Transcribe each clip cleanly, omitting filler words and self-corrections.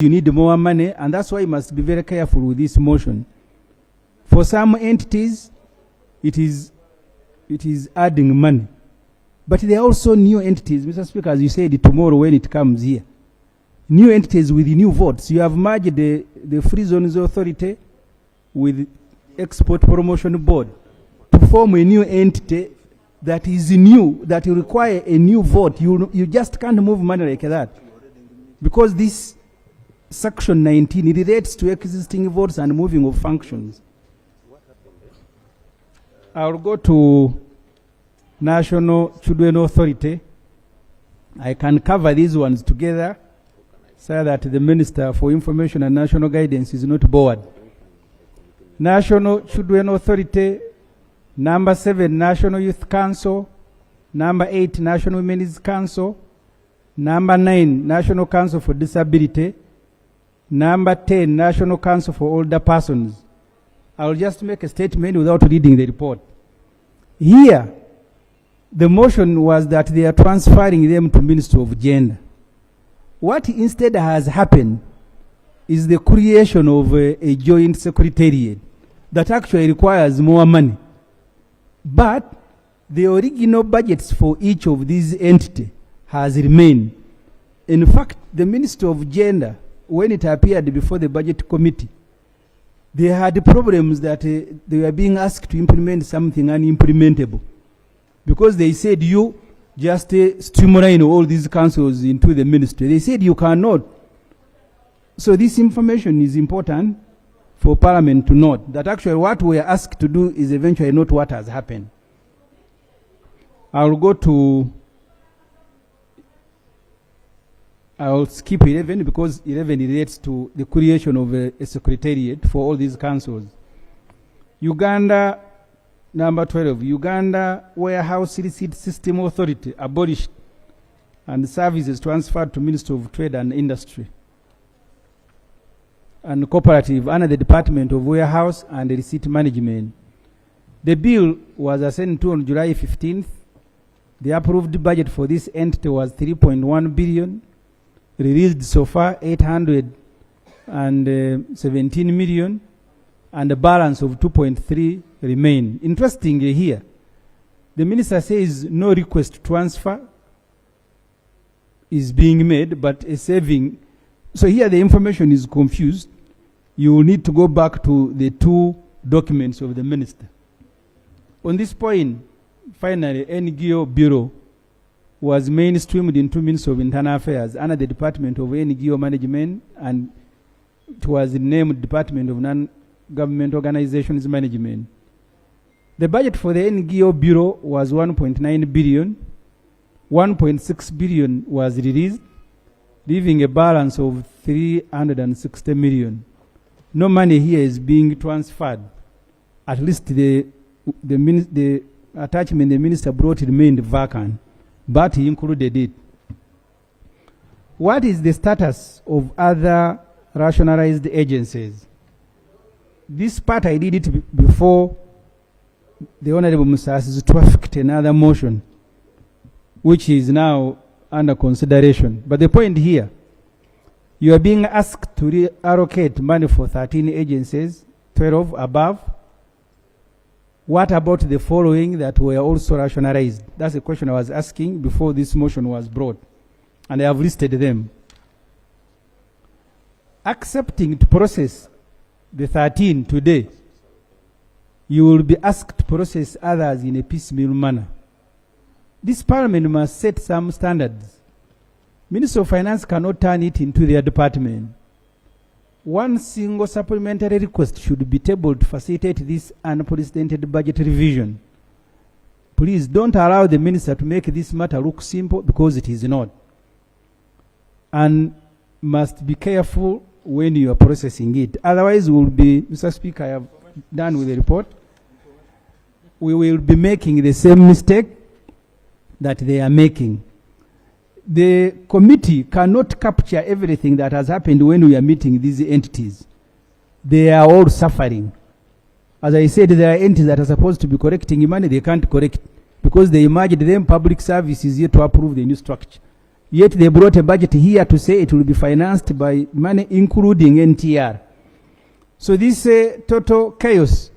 you need more money, and that's why you must be very careful with this motion. For some entities, it is adding money. But there are also new entities, Mr. Speaker, as you said, tomorrow when it comes here. New entities with new votes. You have merged the Free Zones Authority with Export Promotion Board to form a new entity that is new, that will require a new vote. You just can't move money like that. Because this Section 19, it relates to existing votes and moving of functions. I'll go to National Children Authority. I can cover these ones together so that the Minister for Information and National Guidance is not bored. National Children Authority, number 7, National Youth Council, number 8, National Women's Council, number 9, National Council for Disability, number 10, National Council for Older Persons. I'll just make a statement without reading the report. Here, the motion was that they are transferring them to Ministry of Gender. What instead has happened is the creation of a joint secretariat that actually requires more money. But the original budgets for each of these entities has remained. In fact, the Ministry of Gender, when it appeared before the budget committee, they had problems that they were being asked to implement something unimplementable. Because they said, you just streamline all these councils into the ministry. They said you cannot. So this information is important for Parliament to note, that actually what we are asked to do is eventually not what has happened. I'll skip 11 because 11 relates to the creation of a secretariat for all these councils. Uganda, number 12, Uganda Warehouse Receipt System Authority abolished and services transferred to Ministry of Trade and Industry and Cooperative under the Department of Warehouse and Receipt Management. The bill was sent to on July 15th. The approved budget for this entity was 3.1 billion. Released so far 817 million, and a balance of 2.3 remain. Interestingly here, the minister says no request to transfer is being made, but a saving. So here the information is confused. You will need to go back to the 2 documents of the minister. On this point, finally, NGO Bureau was mainstreamed into Ministry of Internal Affairs under the Department of NGO Management, and it was named Department of Non-Government Organizations Management. The budget for the NGO Bureau was 1.9 billion. 1.6 billion was released, leaving a balance of 360 million. No money here is being transferred. At least the attachment the minister brought remained vacant, but he included it. What is the status of other rationalized agencies? This part I did it before the Honorable Musasi's trafficked another motion, which is now under consideration. But the point here, you are being asked to reallocate money for 13 agencies, 12 above. What about the following that were also rationalized? That's the question I was asking before this motion was brought. And I have listed them. Accepting to process the 13 today, you will be asked to process others in a piecemeal manner. This Parliament must set some standards. Minister of Finance cannot turn it into their department. One single supplementary request should be tabled to facilitate this unprecedented budget revision. Please don't allow the minister to make this matter look simple, because it is not. And must be careful when you are processing it. Otherwise, we will be, Mr. Speaker, I have done with the report. We will be making the same mistake that they are making. The committee cannot capture everything that has happened when we are meeting these entities. They are all suffering. As I said, there are entities that are supposed to be correcting money, they can't correct because they merged them. Public service is yet to approve the new structure. Yet they brought a budget here to say it will be financed by money including NTR. So this total chaos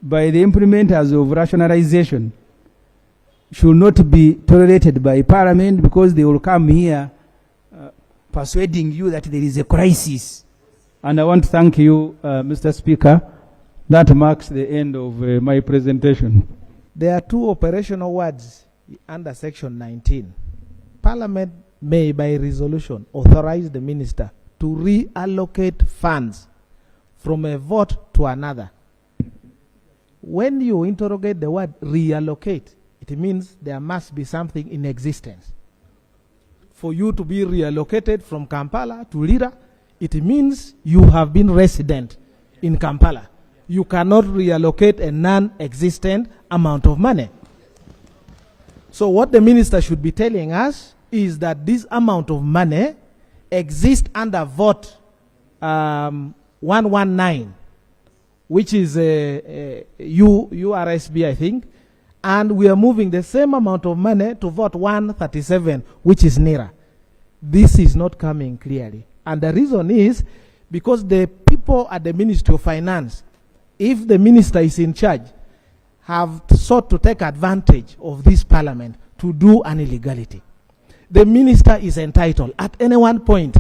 by the implementers of rationalization should not be tolerated by Parliament, because they will come here persuading you that there is a crisis. And I want to thank you, Mr. Speaker. That marks the end of my presentation. There are two operational words under Section 19. Parliament may, by resolution, authorize the minister to reallocate funds from a vote to another. When you interrogate the word reallocate, it means there must be something in existence. For you to be reallocated from Kampala to Lira, it means you have been resident in Kampala. You cannot reallocate a non-existent amount of money. So what the minister should be telling us is that this amount of money exists under vote 119, which is URSB, I think, and we are moving the same amount of money to vote 137, which is NIRA. This is not coming clearly. And the reason is because the people at the Ministry of Finance, if the minister is in charge, have sought to take advantage of this parliament to do an illegality. The minister is entitled at any one point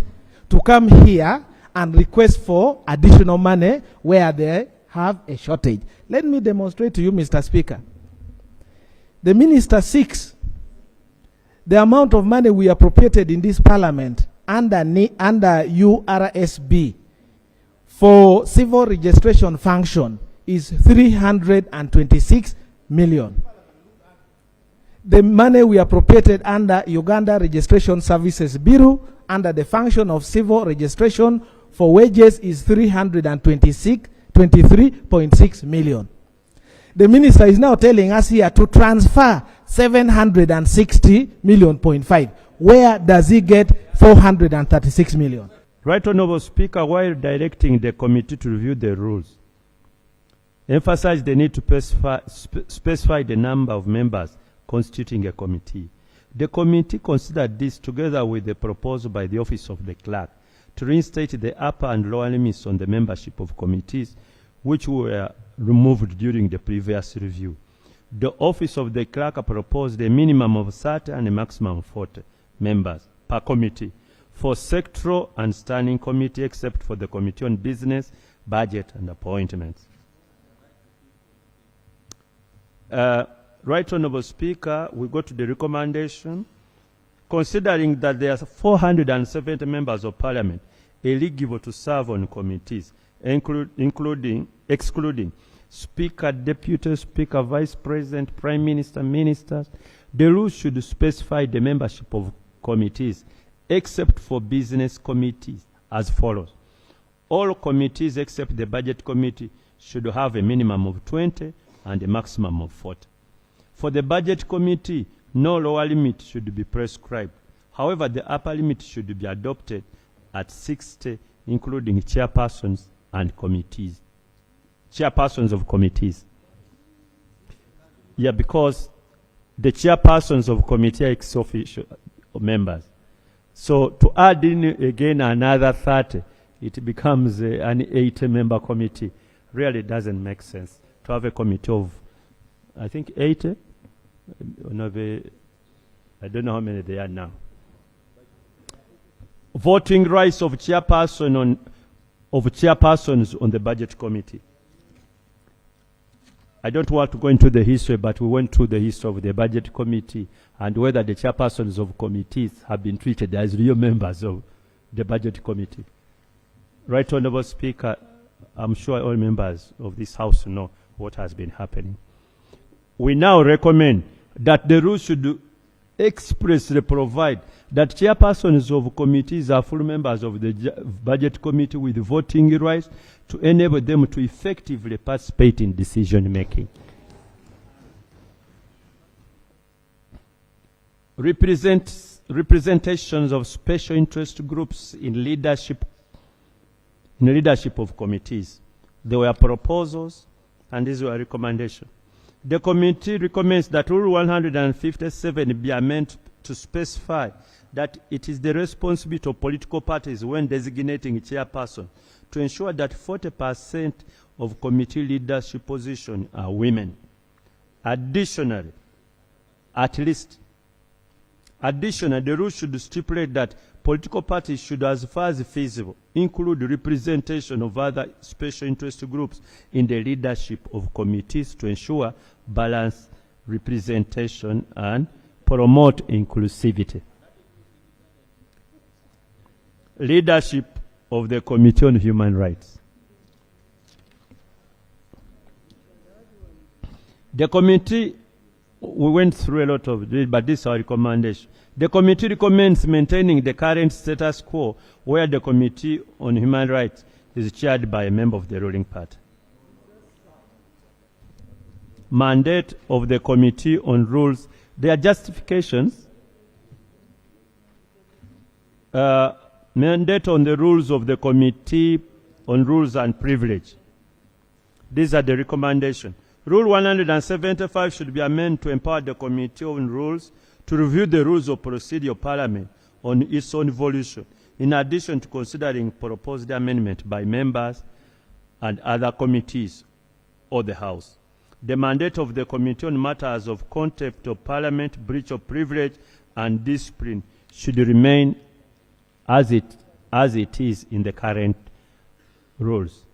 to come here and request for additional money where they have a shortage. Let me demonstrate to you, Mr. Speaker. The minister seeks the amount of money we appropriated in this parliament under URSB for civil registration function is 326 million. The money we appropriated under Uganda Registration Services Bureau under the function of civil registration for wages is 23.6 million. The minister is now telling us here to transfer 760 million. Where does he get 436 million? Right Honourable Speaker, while directing the committee to review the rules, emphasize the need to specify the number of members constituting a committee. The committee considered this together with the proposal by the Office of the Clerk to reinstate the upper and lower limits on the membership of committees, which were removed during the previous review. The Office of the Clerk proposed a minimum of 30 and a maximum of 40 members per committee for sectoral and standing committee, except for the Committee on Business, Budget and Appointments. Right Honourable Speaker, we go to the recommendation. Considering that there are 470 members of Parliament eligible to serve on committees, excluding Speaker, Deputy Speaker, Vice President, Prime Minister, Ministers, the rules should specify the membership of committees, except for business committees, as follows. All committees except the Budget Committee should have a minimum of 20 and a maximum of 40. For the Budget Committee, no lower limit should be prescribed. However, the upper limit should be adopted at 60, including chairpersons and committees. Chairpersons of committees. Yeah, because the chairpersons of committee are ex officio members. So to add in again another 30, it becomes an 80-member committee. Really doesn't make sense to have a committee of, I think, 80. I don't know how many they are now. Voting rights of chairpersons on the Budget Committee. I don't want to go into the history, but we went through the history of the Budget Committee and whether the chairpersons of committees have been treated as real members of the Budget Committee. Right Honourable Speaker, I'm sure all members of this House know what has been happening. We now recommend that the rules should expressly provide that chairpersons of committees are full members of the Budget Committee with voting rights to enable them to effectively participate in decision making. Representations of special interest groups in leadership of committees. There were proposals and these were recommendations. The committee recommends that Rule 157 be amended to specify that it is the responsibility of political parties when designating a chairperson to ensure that 40% of committee leadership positions are women. Additionally, the rule should stipulate that political parties should, as far as feasible, include representation of other special interest groups in the leadership of committees to ensure balanced representation and promote inclusivity. Leadership of the Committee on Human Rights. The committee, we went through a lot of this, but this is our recommendation. The committee recommends maintaining the current status quo where the Committee on Human Rights is chaired by a member of the ruling party. Mandate of the Committee on Rules, their justifications, mandate on the rules of the Committee on Rules and Privilege. These are the recommendations. Rule 175 should be amended to empower the Committee on Rules to review the rules of procedure of Parliament on its own evolution, in addition to considering proposed amendment by members and other committees or the House. The mandate of the Committee on Matters of Contempt of Parliament, breach of privilege, and discipline should remain as it is in the current rules.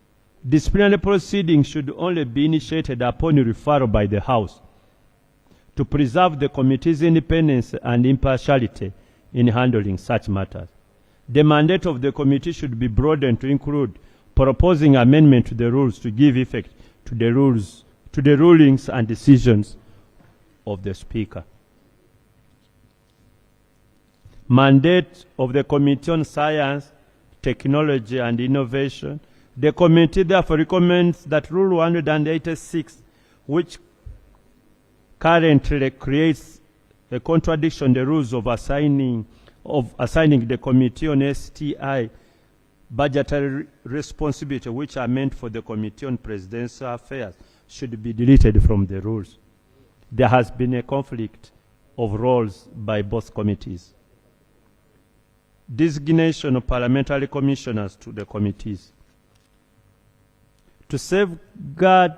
Disciplinary proceedings should only be initiated upon referral by the House to preserve the committee's independence and impartiality in handling such matters. The mandate of the committee should be broadened to include proposing amendment to the rules to give effect to the rulings and decisions of the Speaker. Mandate of the Committee on Science, Technology and Innovation. The committee therefore recommends that Rule 186, which currently creates a contradiction in the rules of assigning the Committee on STI budgetary responsibility, which are meant for the Committee on Presidential Affairs, should be deleted from the rules. There has been a conflict of roles by both committees. Designation of parliamentary commissioners to the committees. To safeguard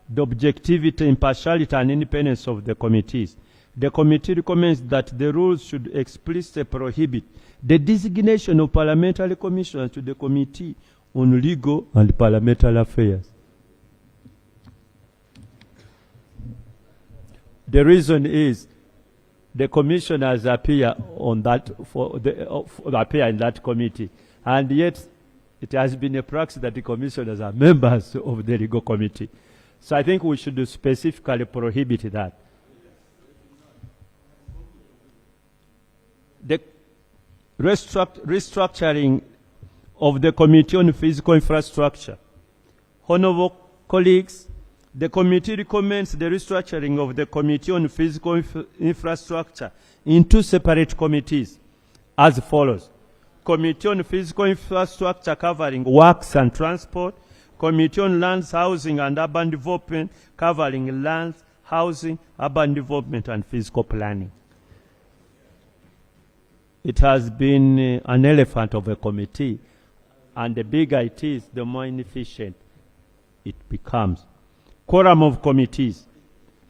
the objectivity, impartiality, and independence of the committees, the committee recommends that the rules should explicitly prohibit the designation of parliamentary commissioners to the Committee on Legal and Parliamentary Affairs. The reason is the commissioners appear on that appear in that committee, and yet it has been a practice that the commissioners are members of the legal committee. So I think we should specifically prohibit that. The restructuring of the Committee on Physical Infrastructure. Honorable colleagues, the committee recommends the restructuring of the Committee on Physical Infrastructure in two separate committees as follows. Committee on Physical Infrastructure covering works and transport. Committee on Lands, Housing and Urban Development covering lands, housing, urban development and physical planning. It has been an elephant of a committee, and the bigger it is, the more inefficient it becomes. Quorum of committees.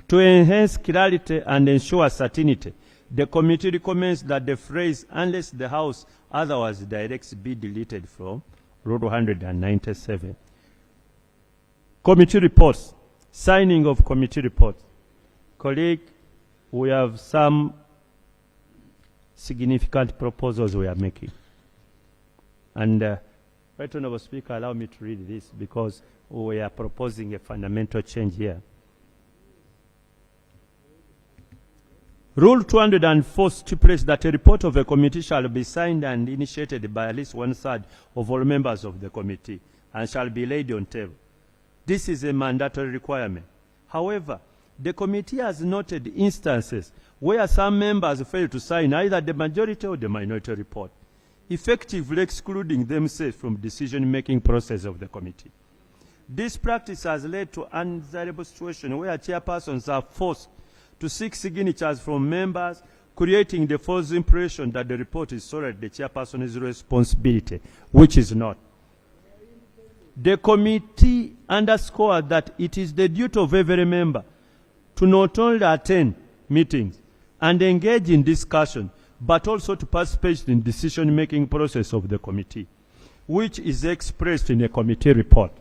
To enhance clarity and ensure certainty, the committee recommends that the phrase "unless the House otherwise directs" be deleted from Rule 197. Committee reports. Signing of committee reports. Colleague, we have some significant proposals we are making. And Right Honourable Speaker, allow me to read this because we are proposing a fundamental change here. Rule 204 stipulates that a report of a committee shall be signed and initiated by at least 1/3 of all members of the committee and shall be laid on table. This is a mandatory requirement. However, the committee has noted instances where some members fail to sign either the majority or the minority report, effectively excluding themselves from decision-making process of the committee. This practice has led to undesirable situations where chairpersons are forced to seek signatures from members creating the false impression that the report is solely the chairperson's responsibility, which is not. The committee underscored that it is the duty of every member to not only attend meetings and engage in discussion, but also to participate in the decision-making process of the committee, which is expressed in a committee report.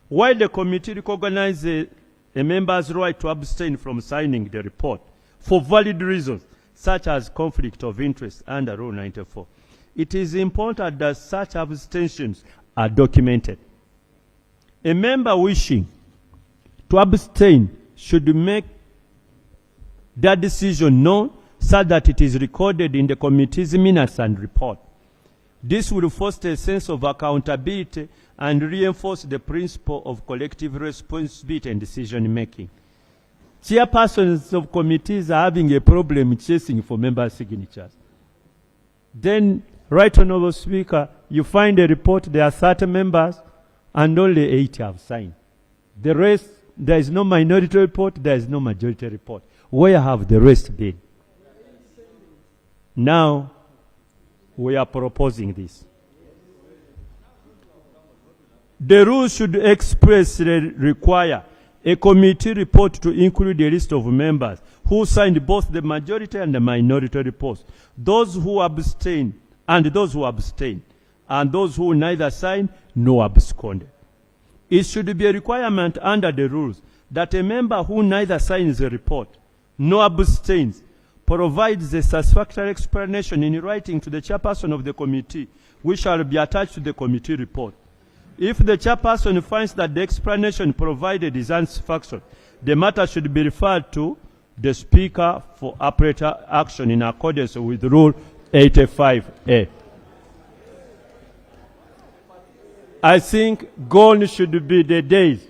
While the committee recognizes a member's right to abstain from signing the report for valid reasons, such as conflict of interest under Rule 94, it is important that such abstentions are documented. A member wishing to abstain should make that decision known so that it is recorded in the committee's minutes and report. This will foster a sense of accountability and reinforce the principle of collective responsibility and decision making. Chairpersons of committees are having a problem chasing for member signatures. Then, Right Honourable Speaker, you find a report, there are 30 members and only 8 have signed. The rest, there is no minority report, there is no majority report. Where have the rest been? Now, we are proposing this. The rules should expressly require a committee report to include a list of members who signed both the majority and the minority reports, those who abstain, and those who abstain, and those who neither signed nor absconded. It should be a requirement under the rules that a member who neither signs a report nor abstains provides a satisfactory explanation in writing to the chairperson of the committee, which shall be attached to the committee report. If the chairperson finds that the explanation provided is unsatisfactory, the matter should be referred to the Speaker for appropriate action in accordance with Rule 85A. I think gone should be the days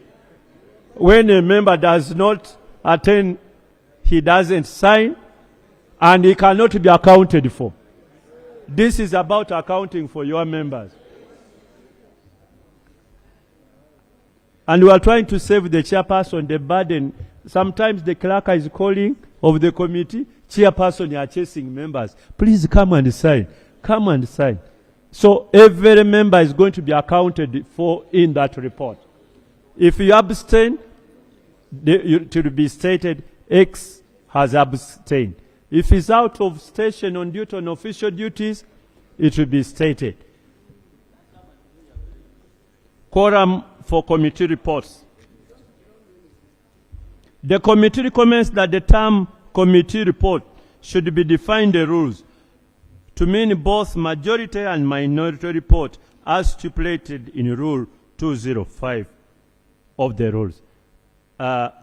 when a member does not attend, he doesn't sign, and he cannot be accounted for. This is about accounting for your members. And we are trying to save the chairperson the burden. Sometimes the clerk is calling of the committee, chairperson, you are chasing members. Please come and sign. Come and sign. So every member is going to be accounted for in that report. If you abstain, it will be stated X has abstained. If he's out of station on duty on official duties, it will be stated. Quorum for committee reports. The committee recommends that the term committee report should be defined the rules to mean both majority and minority report as stipulated in Rule 205 of the rules.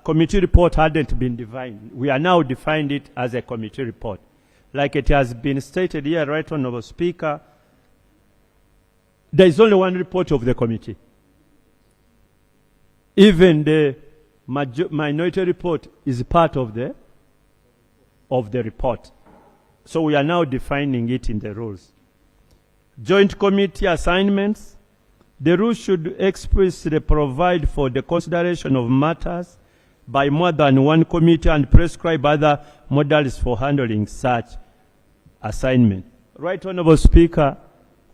Committee report hadn't been defined. We are now defined it as a committee report. Like it has been stated here, Right Honourable Speaker, there is only one report of the committee. Even the minority report is part of the report. So we are now defining it in the rules. Joint committee assignments. The rules should expressly provide for the consideration of matters by more than one committee and prescribe other models for handling such assignment. Right Honourable Speaker,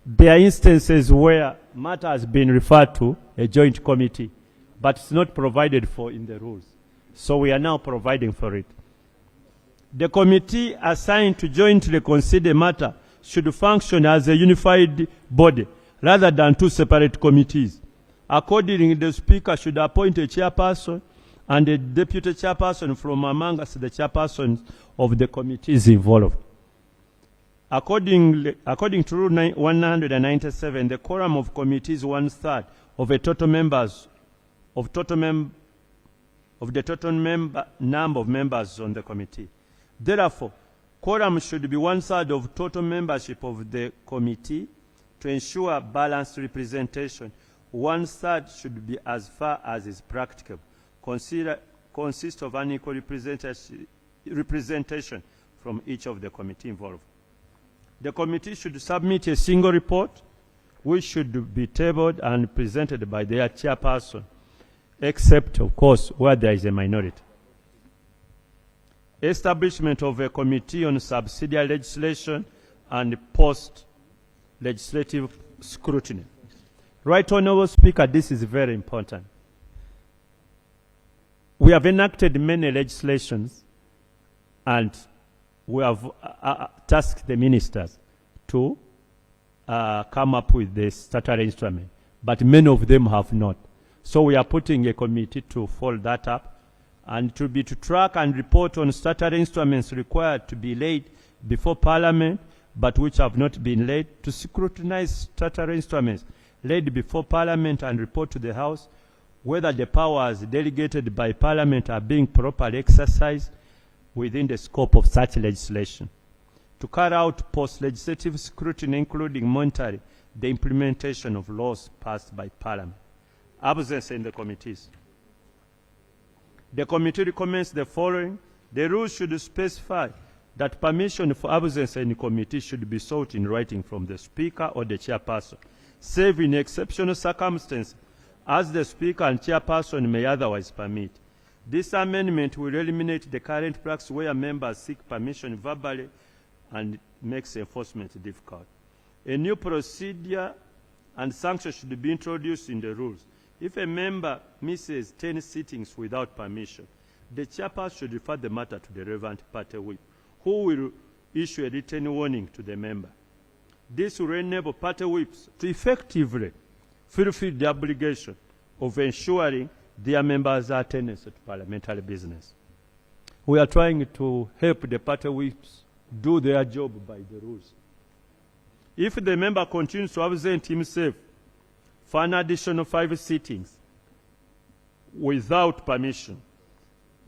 there are instances where matter has been referred to a joint committee, but it's not provided for in the rules. So we are now providing for it. The committee assigned to jointly consider matter should function as a unified body rather than two separate committees. Accordingly, the Speaker should appoint a chairperson and a deputy chairperson from amongst the chairpersons of the committees involved. According to Rule 197, the quorum of committees is 1/3 of the total members of the total number of members on the committee. Therefore, quorum should be 1/3 of total membership of the committee. To ensure balanced representation, 1/3 should be, as far as is practicable, consist of unequal representation from each of the committee involved. The committee should submit a single report, which should be tabled and presented by their chairperson, except, of course, where there is a minority. establishment of a committee on subsidiary legislation and post-legislative scrutiny. Right Honourable Speaker, this is very important. We have enacted many legislations and we have tasked the ministers to come up with the statutory instrument, but many of them have not. So we are putting a committee to follow that up, and to track and report on statutory instruments required to be laid before Parliament, but which have not been laid, to scrutinize statutory instruments laid before Parliament and report to the House whether the powers delegated by Parliament are being properly exercised within the scope of such legislation. To carry out post-legislative scrutiny, including monitoring the implementation of laws passed by Parliament. Absence in the committees. The committee recommends the following. The rules should specify that permission for absence in the committee should be sought in writing from the Speaker or the Chairperson, save in exceptional circumstances, as the Speaker and Chairperson may otherwise permit. This amendment will eliminate the current practice where members seek permission verbally and makes enforcement difficult. A new procedure and sanction should be introduced in the rules. If a member misses 10 sittings without permission, the chairperson should refer the matter to the relevant party whip, who will issue a written warning to the member. This will enable party whips to effectively fulfill the obligation of ensuring their members' attendance at parliamentary business. We are trying to help the party whips do their job by the rules. If the member continues to absent himself for an additional 5 sittings without permission,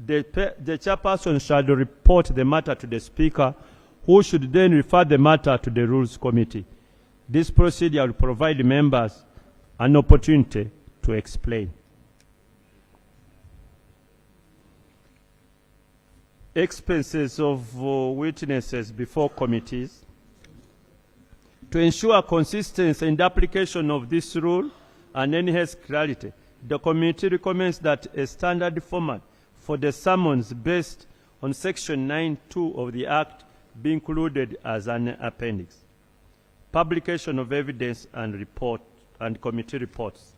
the chairperson shall report the matter to the Speaker, who should then refer the matter to the Rules Committee. This procedure will provide members an opportunity to explain. Expenses of witnesses before committees. To ensure consistency in the application of this rule and enhance clarity, the committee recommends that a standard format for the summons based on Section 9(2) of the Act be included as an appendix. Publication of evidence and committee reports.